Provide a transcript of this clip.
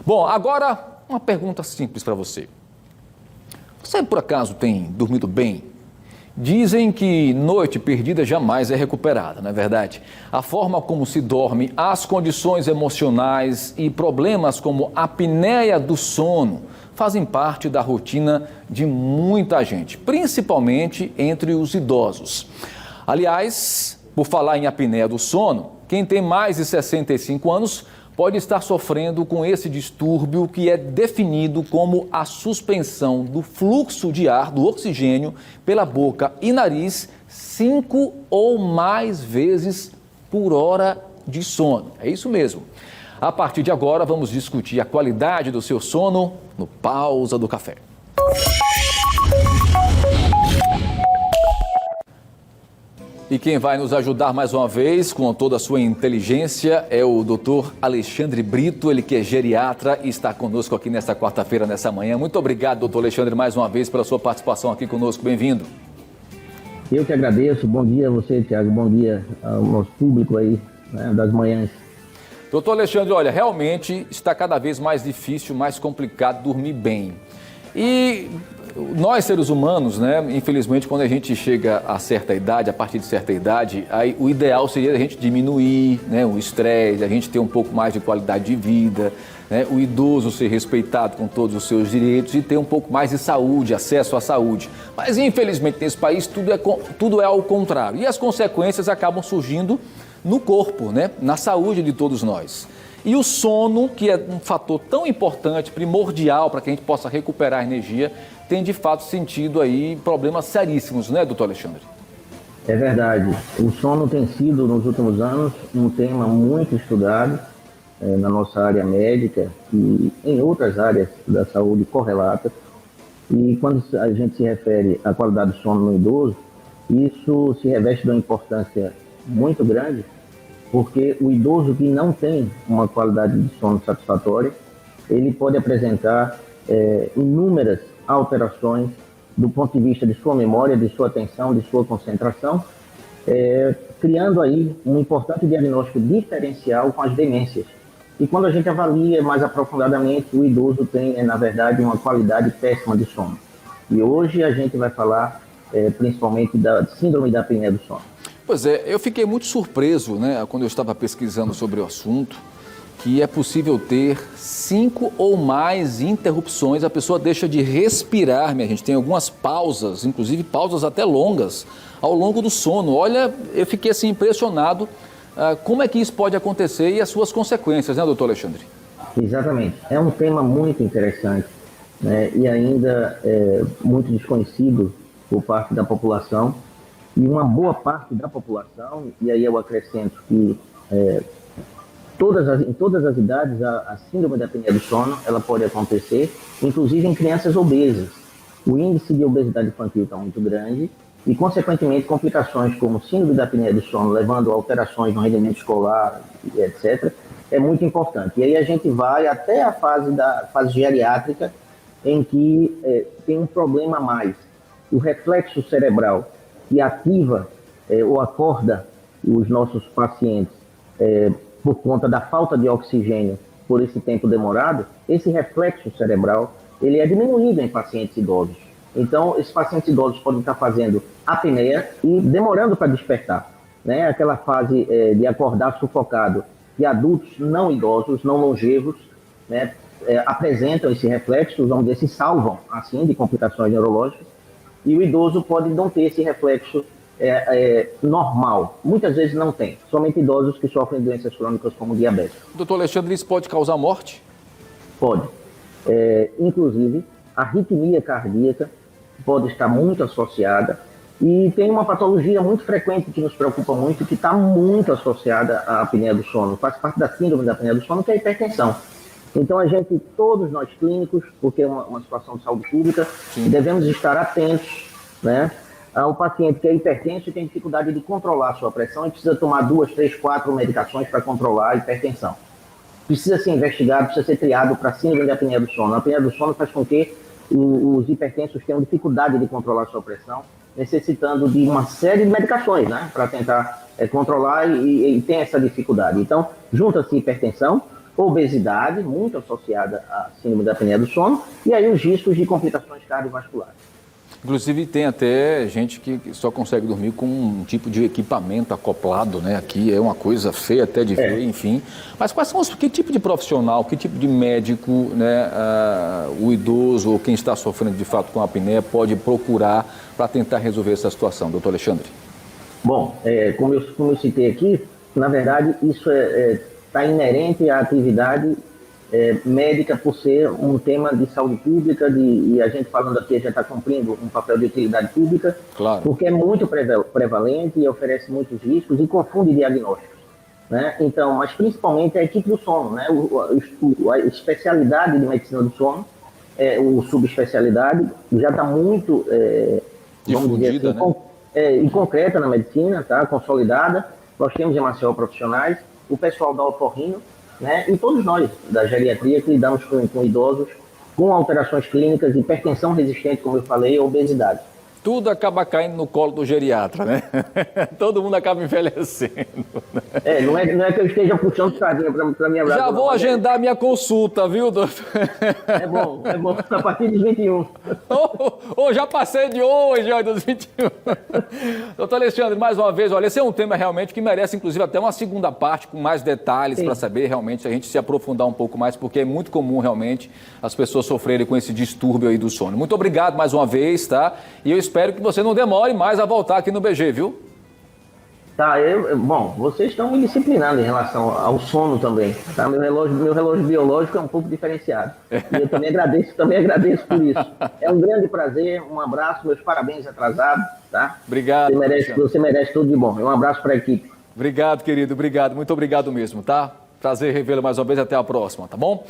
Bom, agora uma pergunta simples para você. Você por acaso tem dormido bem? Dizem que noite perdida jamais é recuperada, não é verdade? A forma como se dorme, as condições emocionais e problemas como a apneia do sono fazem parte da rotina de muita gente, principalmente entre os idosos. Aliás, por falar em apneia do sono, quem tem mais de 65 anos pode estar sofrendo com esse distúrbio que é definido como a suspensão do fluxo de ar, do oxigênio, pela boca e nariz 5 ou mais vezes por hora de sono. É isso mesmo. A partir de agora, vamos discutir a qualidade do seu sono no Pausa do Café. E quem vai nos ajudar mais uma vez, com toda a sua inteligência, é o Dr. Alexandre Brito, ele que é geriatra e está conosco aqui nesta quarta-feira, nessa manhã. Muito obrigado, doutor Alexandre, mais uma vez pela sua participação aqui conosco. Bem-vindo. Eu que agradeço. Bom dia a você, Tiago. Bom dia ao nosso público aí, né, das manhãs. Doutor Alexandre, olha, realmente está cada vez mais difícil, mais complicado dormir bem. E nós, seres humanos, né, infelizmente, quando a gente chega a certa idade, a partir de certa idade, aí o ideal seria a gente diminuir, né, o estresse, a gente ter um pouco mais de qualidade de vida, né, o idoso ser respeitado com todos os seus direitos e ter um pouco mais de saúde, acesso à saúde. Mas, infelizmente, nesse país, tudo é ao contrário. E as consequências acabam surgindo no corpo, né, na saúde de todos nós. E o sono, que é um fator tão importante, primordial para que a gente possa recuperar a energia, tem de fato sentido aí problemas seríssimos, né, doutor Alexandre? É verdade. O sono tem sido, nos últimos anos, um tema muito estudado na nossa área médica e em outras áreas da saúde correlatas. E quando a gente se refere à qualidade do sono no idoso, isso se reveste de uma importância muito grande, porque o idoso que não tem uma qualidade de sono satisfatória, ele pode apresentar inúmeras alterações do ponto de vista de sua memória, de sua atenção, de sua concentração, criando aí um importante diagnóstico diferencial com as demências. E quando a gente avalia mais aprofundadamente, o idoso tem, na verdade, uma qualidade péssima de sono. E hoje a gente vai falar principalmente da síndrome da apneia do sono. Pois é, eu fiquei muito surpreso, né, quando eu estava pesquisando sobre o assunto, que é possível ter 5 ou mais interrupções, a pessoa deixa de respirar, minha gente, tem algumas pausas, inclusive pausas até longas, ao longo do sono. Olha, eu fiquei assim impressionado como é que isso pode acontecer e as suas consequências, né, doutor Alexandre? Exatamente, é um tema muito interessante, né, e ainda muito desconhecido por parte da população. E uma boa parte da população, e aí eu acrescento que em todas as idades a síndrome da apneia do sono ela pode acontecer, inclusive em crianças obesas. O índice de obesidade infantil está muito grande e, consequentemente, complicações como síndrome da apneia do sono, levando a alterações no rendimento escolar, etc., é muito importante. E aí a gente vai até a fase geriátrica, em que tem um problema a mais. O reflexo cerebral que ativa ou acorda os nossos pacientes por conta da falta de oxigênio por esse tempo demorado, esse reflexo cerebral ele é diminuído em pacientes idosos. Então, esses pacientes idosos podem estar fazendo apneia e demorando para despertar, né? Aquela fase de acordar sufocado, que adultos não idosos, não longevos, né, apresentam esse reflexo, vamos dizer, se salvam assim de complicações neurológicas. E o idoso pode não ter esse reflexo normal. Muitas vezes não tem. Somente idosos que sofrem doenças crônicas como diabetes. Doutor Alexandre, isso pode causar morte? Pode. Inclusive, a arritmia cardíaca pode estar muito associada. E tem uma patologia muito frequente que nos preocupa muito, que está muito associada à apneia do sono. Faz parte da síndrome da apneia do sono, que é a hipertensão. Então, todos nós clínicos, porque é uma situação de saúde pública, devemos estar atentos, né, ao paciente que é hipertenso e tem dificuldade de controlar a sua pressão e precisa tomar 2, 3, 4 medicações para controlar a hipertensão. Precisa ser investigado, precisa ser triado para síndrome de apneia do sono. A apneia do sono faz com que os hipertensos tenham dificuldade de controlar a sua pressão, necessitando de uma série de medicações, né, para tentar controlar e tem essa dificuldade. Então, junta-se hipertensão, obesidade, muito associada à síndrome da apneia do sono, e aí os riscos de complicações cardiovasculares. Inclusive tem até gente que só consegue dormir com um tipo de equipamento acoplado, né? Aqui é uma coisa feia até de ver, enfim. Mas que tipo de profissional, que tipo de médico, né, o idoso ou quem está sofrendo de fato com a apneia pode procurar para tentar resolver essa situação, doutor Alexandre? Bom, como eu citei aqui, na verdade isso está inerente à atividade médica por ser um tema de saúde pública e a gente falando aqui, a gente está cumprindo um papel de utilidade pública, claro, porque é muito prevalente e oferece muitos riscos e confunde diagnósticos, né? Então, mas principalmente a equipe do sono, né? A especialidade de medicina do sono, o subespecialidade, já está muito, vamos dizer assim, né? E concreta na medicina, tá? Consolidada. Nós temos em Maceió profissionais, o pessoal da otorrino, né? E todos nós da geriatria que lidamos com idosos com alterações clínicas, hipertensão resistente, como eu falei, e obesidade. Tudo acaba caindo no colo do geriatra, né? Todo mundo acaba envelhecendo. Não é que eu esteja puxando sardinha para minha Já vou agendar minha consulta, viu, doutor? É bom, a partir de 21. Já passei de hoje, ó, dos 21. Doutor Alexandre, mais uma vez, olha, esse é um tema realmente que merece, inclusive, até uma segunda parte com mais detalhes para saber realmente, a gente se aprofundar um pouco mais, porque é muito comum realmente as pessoas sofrerem com esse distúrbio aí do sono. Muito obrigado mais uma vez, tá? E eu espero que você não demore mais a voltar aqui no BG, viu? Tá, bom, vocês estão me disciplinando em relação ao sono também, tá? Meu relógio biológico é um pouco diferenciado. E eu também agradeço por isso. É um grande prazer, um abraço, meus parabéns atrasados, tá? Obrigado. Você merece tudo de bom. Um abraço para a equipe. Obrigado, querido, obrigado, muito obrigado mesmo, tá? Prazer revê-lo mais uma vez, até a próxima, tá bom?